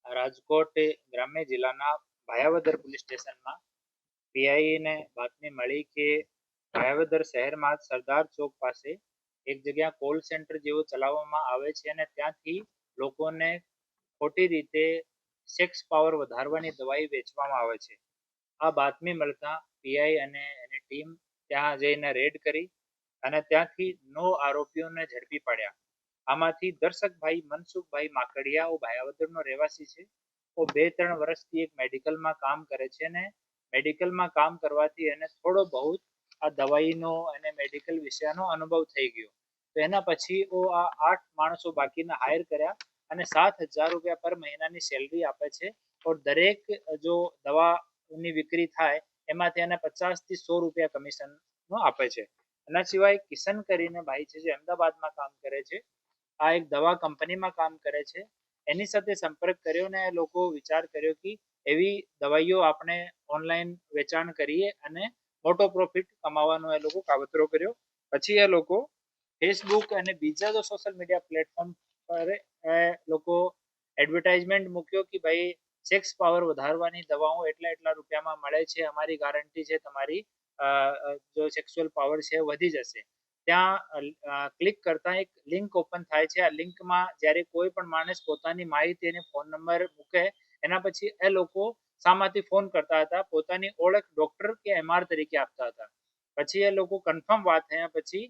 રાજકોટ ગ્રામ્ય જિલ્લાના ભાયાવદર પોલીસ સ્ટેશનમાં પીઆઈને બાતમી મળી કે ભાયાવદર શહેરમાં સરદાર ચોક પાસે એક જગ્યા કોલ સેન્ટર જેવો ચલાવવામાં આવે છે અને ત્યાંથી લોકોને ખોટી રીતે સેક્સ પાવર વધારવાની દવાઈ વેચવામાં આવે છે. આ બાતમી મળતા પીઆઈ અને એની ટીમ ત્યાં જઈને રેડ કરી અને ત્યાંથી 9 આરોપીઓને ઝડપી પાડ્યા. આમાંથી દર્શકભાઈ મનસુખભાઈ માકડિયા ભાયાવદરનો રહેવાસી છે. 2-3 વર્ષથી એક મેડિકલમાં કામ કરે છે ને મેડિકલમાં કામ કરવાથી એને થોડો બહુ આ દવાઈનો અને મેડિકલ વિષયનો અનુભવ થઈ ગયો. તો એના પછી આ 8 માણસો બાકીના હાયર કર્યા અને 7,000 રૂપિયા પર મહિનાની સેલરી આપે છે. દરેક જો દવાની વિક્રી થાય એમાંથી એને 50 થી 100 રૂપિયા કમિશન આપે છે. એના સિવાય કિશન કરીને ભાઈ છે જે અમદાવાદમાં કામ કરે છે. આ એક દવા કંપનીમાં કામ કરે છે. એની સાથે સંપર્ક કર્યો ને લોકો વિચાર કર્યો કે એવી દવાઈઓ આપણે ઓનલાઈન વેચાણ કરીએ અને મોટો પ્રોફિટ કમાવાનો એ લોકો કાવતરો કર્યો. પછી એ લોકો ફેસબુક અને બીજા જો સોશિયલ મીડિયા પ્લેટફોર્મ પર એ લોકો એડવર્ટાઇઝમેન્ટ મૂક્યો કે ભાઈ સેક્સ પાવર વધારવાની દવાઓ એટલા રૂપિયામાં મળે છે, અમારી ગારંટી છે તમારી જો સેક્સ્યુઅલ પાવર છે વધી જશે. ત્યાં ક્લિક કરતા એક લિંક ઓપન થાય છે. આ લિંકમાં જ્યારે કોઈ પણ માણસ પોતાની માહિતી અને ફોન નંબર મૂકે એના પછી એ લોકો સામાથી ફોન કરતા હતા, પોતાની ઓળખ ડોક્ટર કે એમઆર તરીકે આપતા હતા. પછી એ લોકો કન્ફર્મ વાત થયા પછી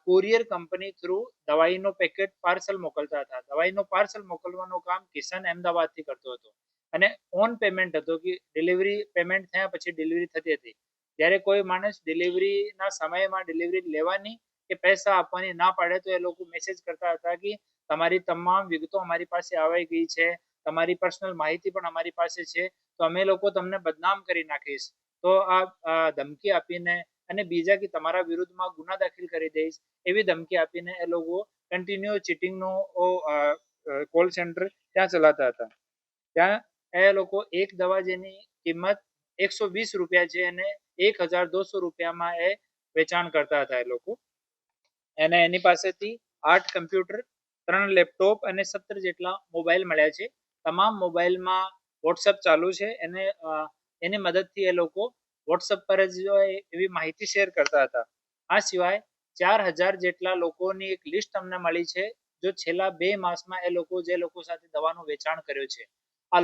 કુરિયર કંપની થ્રુ દવાઈનો પેકેટ પાર્સલ મોકલતા હતા. દવાઈનો પાર્સલ મોકલવાનું કામ કિશન અમદાવાદથી કરતો હતો અને ઓન પેમેન્ટ હતો કે ડિલિવરી પેમેન્ટ થયા પછી ડિલિવરી થતી હતી. જ્યારે કોઈ માણસ ડિલિવરીના સમયમાં ડિલિવરી લેવાની કે પૈસા આપવાની ના પાડે તો એ લોકો મેસેજ કરતા હતા કે તમારી તમામ વિગતો અમારી પાસે આવી ગઈ છે, તમારી પર્સનલ માહિતી પણ અમારી પાસે છે, તો અમે લોકો તમને બદનામ કરી નાખીશ. તો આ ધમકી આપીને અને બીજા કે તમારા વિરુદ્ધમાં ગુના દાખલ કરી દઈશ એવી ધમકી આપીને એ લોકો કન્ટિન્યુ ચીટિંગનો કોલ સેન્ટર ત્યાં ચલાવતા હતા. ત્યાં એ લોકો એક દવા જેની કિંમત 120 રૂપિયા છે અને 1,200 રૂપિયામાં એ વેચાણ કરતા હતા એ લોકો. અને એની પાસેથી 8 કમ્પ્યુટર, 3 લેપટોપ અને 17 જેટલા મોબાઈલ મળ્યા છે. તમામ મોબાઈલમાં વોટ્સઅપ ચાલુ છે અને એની મદદથી એ લોકો વોટ્સઅપ પર જ એવી માહિતી શેર કરતા હતા. આ સિવાય 4,000 જેટલા લોકોની એક લિસ્ટ અમને મળી છે જો છેલ્લા 2 માસમાં એ લોકો જે લોકો સાથે દવાનું વેચાણ કર્યું છે. આ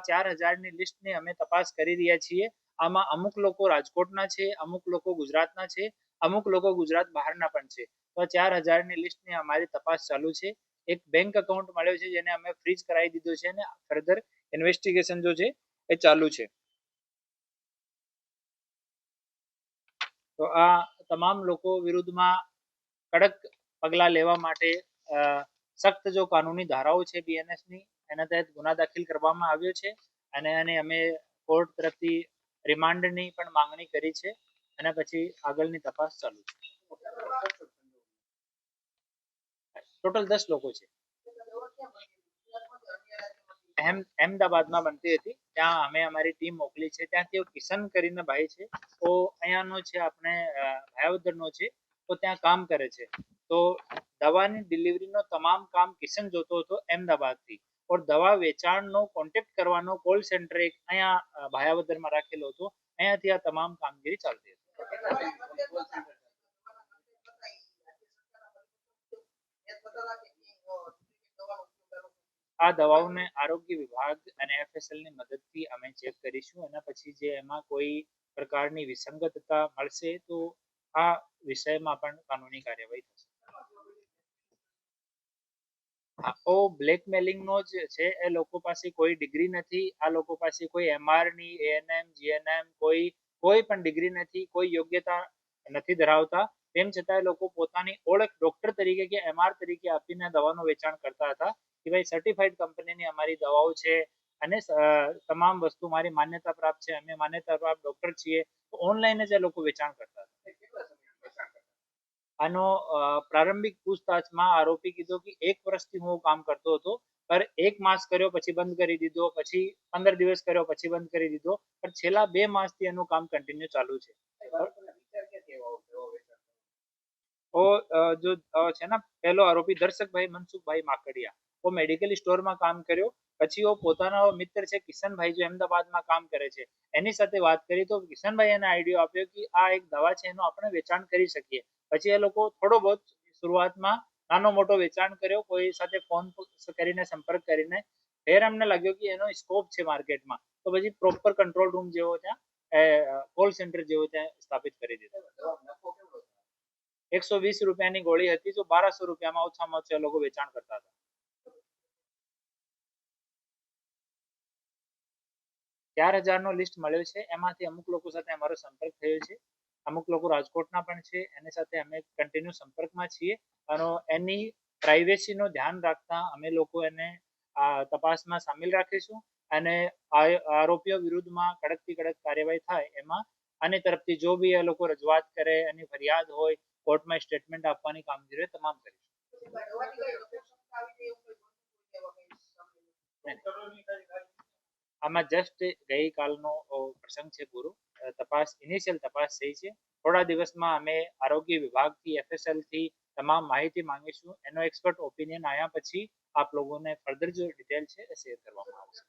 4,000ની લિસ્ટની અમે તપાસ કરી રહ્યા છીએ. આમાં અમુક લોકો રાજકોટના છે, અમુક લોકો ગુજરાતના છે, અમુક લોકો ગુજરાત બહારના પણ છે. તો 4,000ની લિસ્ટની અમારી તપાસ ચાલુ છે. એક બેંક એકાઉન્ટ મળ્યો છે જેને અમે ફ્રીઝ કરાવી દીધું છે અને ફર્ધર ઇન્વેસ્ટિગેશન જો છે એ ચાલુ છે. તો આ તમામ લોકો વિરુદ્ધમાં કડક પગલાં લેવા માટે સખ્ત જો કાનૂની ધારાઓ છે બીએનએસની એના તહેત ગુના દાખલ કરવામાં આવ્યો છે અને અમે કોર્ટ તરફથી રિમાન્ડની પણ માંગણી કરી છે અને પછી આગળની તપાસ ચાલુ છે. ટોટલ 10 લોકો છે. અહેમદાબાદમાં બનતી હતી, ત્યાં અમે અમારી ટીમ મોકલી છે. ત્યાંથી કિશન કરીને ભાઈ છે, તો અહીંયાનો છે આપણે ભાયાવદરનો છે, તો ત્યાં કામ કરે છે. તો દવાની ડિલિવરીનો તમામ કામ કિશન જોતો હતો અહેમદાબાદથી. ઓર દવા વેચાણનો કોન્ટેક્ટ કરવાનો કોલ સેન્ટર એક અહીંયા ભાયાવદરમાં રાખેલો હતો. અહીંયાથી આ તમામ કામગીરી ચાલતી હતી. આ દવાઓને આરોગ્ય વિભાગ અને એફએસએલની મદદથી અમે ચેક કરીશું અને પછી જે એમાં કોઈ પ્રકારની વિસંગતતા મળશે તો આ વિષયમાં પણ કાનૂની કાર્યવાહી થશે. આખો બ્લેકમેલિંગનો જ છે. એ લોકો પાસે કોઈ ડિગ્રી નથી, આ લોકો પાસે કોઈ એમઆરની, એએનએમ, જીએનએમ કોઈ પણ ડિગ્રી નથી, કોઈ યોગ્યતા નથી ધરાવતા. તેમ છતાં લોકો પોતાની ઓળખ ડોક્ટર તરીકે કે એમઆર તરીકે આપીને દવાનું વેચાણ કરતા હતા કે ભાઈ સર્ટિફાઈડ કંપનીની અમારી દવાઓ છે અને તમામ વસ્તુ મારી માન્યતા પ્રાપ્ત છે, અમે માન્યતા પ્રાપ્ત ડોક્ટર છીએ. તો ઓનલાઈન જ એ લોકો વેચાણ કરતા હતા. આનો પ્રારંભિક પૂછતાછમાં આરોપી કીધું કે 1 વર્ષથી હું કામ કરતો હતો, પર 1 માસ કર્યો પછી બંધ કરી દીધો, પછી 15 દિવસ કર્યો પછી બંધ કરી દીધો, પણ છેલ્લા 2 માસથી એનું કામ કન્ટિન્યુ ચાલુ છે. તો જો છે ને પહેલો આરોપી દર્શકભાઈ મનસુખભાઈ માકડિયા, वो मेडिकल સ્ટોરમાં કામ કર્યો, પછી वो પોતાનો મિત્ર છે કિશનભાઈ જે અમદાવાદમાં કામ કરે છે એની સાથે વાત કરી તો કિશનભાઈ એને આઈડિયા આપ્યો કે આ એક દવા છે એનું આપણે વેચાણ કરી શકીએ। પછી એ લોકો થોડો બહુ શરૂઆતમાં નાનો મોટો વેચાણ કર્યો, કોઈ સાથે ફોન કરીને સંપર્ક કરીને, ફેર અમને લાગ્યો કે એનો સ્કોપ છે માર્કેટમાં, તો પછી પ્રોપર કંટ્રોલ રૂમ જેવો ત્યાં કોલ સેન્ટર જેવો ત્યાં સ્થાપિત કરી દીધો। 120 રૂપિયાની ગોળી હતી જો 1200 રૂપિયામાં ઓછામાં ઓછા લોકો વેચાણ કરતા હતા। 4000 નો લિસ્ટ મળ્યો છે, એમાંથી અમુક લોકો સાથે અમારો સંપર્ક થયો છે, અમુક લોકો રાજકોટના પણ છે, એની સાથે અમે કન્ટિન્યુ સંપર્કમાં છીએ અને એની પ્રાઇવેસીનું ધ્યાન રાખતા અમે લોકો એને તપાસમાં સામેલ રાખીશું અને આરોપીઓ વિરુદ્ધમાં કડકથી કડક કાર્યવાહી થાય એમાં આની તરફથી જો બી એ લોકો રજૂઆત કરે, એની ફરિયાદ હોય, કોર્ટમાં સ્ટેટમેન્ટ આપવાની કામગીરી તમામ કરીશું। આમાં જસ્ટ ગઈકાલનો પ્રસંગ છે પૂરો, તપાસ ઇનિશિયલ તપાસ થઈ છે, થોડા દિવસમાં અમે આરોગ્ય વિભાગથી FSL થી તમામ માહિતી માંગીશું, એનો એક્સપર્ટ ઓપિનિયન આવ્યા પછી આપ લોકોને ફર્ધર જો ડિટેલ છે એ શેર કરવામાં આવશે।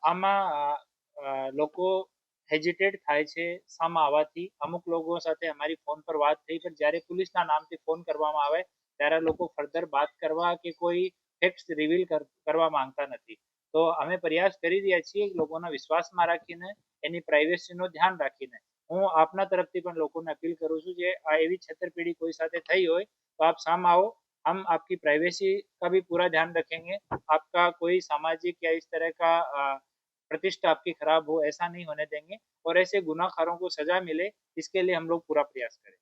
આમાં લોકો હેજિટેટ થાય છે સામે આવવાથી, અમુક લોકો સાથે અમારી ફોન પર વાત થઈ પણ જ્યારે પોલીસના નામથી ફોન કરવામાં આવે ત્યારે લોકો ફર્ધર વાત કરવા કે કોઈ ફેક્ટ્સ રિવીલ કરવા માંગતા નથી, તો અમે પ્રયાસ કરી રહ્યા છીએ લોકોના વિશ્વાસમાં રાખીને એની પ્રાઇવેસીનું ધ્યાન રાખીને। હું આપના તરફથી પણ લોકોને અપીલ કરું છું જે આ એવી છેતરપિંડી કોઈ સાથે થઈ હોય તો આપ સામે आओ, हम आपकी प्राइवेसी का भी पूरा ध्यान रखेंगे, आपका कोई सामाजिक या इस तरह का प्रतिष्ठा आपकी खराब हो ऐसा नहीं होने देंगे और ऐसे गुनाहगारों को सजा मिले इसके लिए हम लोग पूरा प्रयास करें।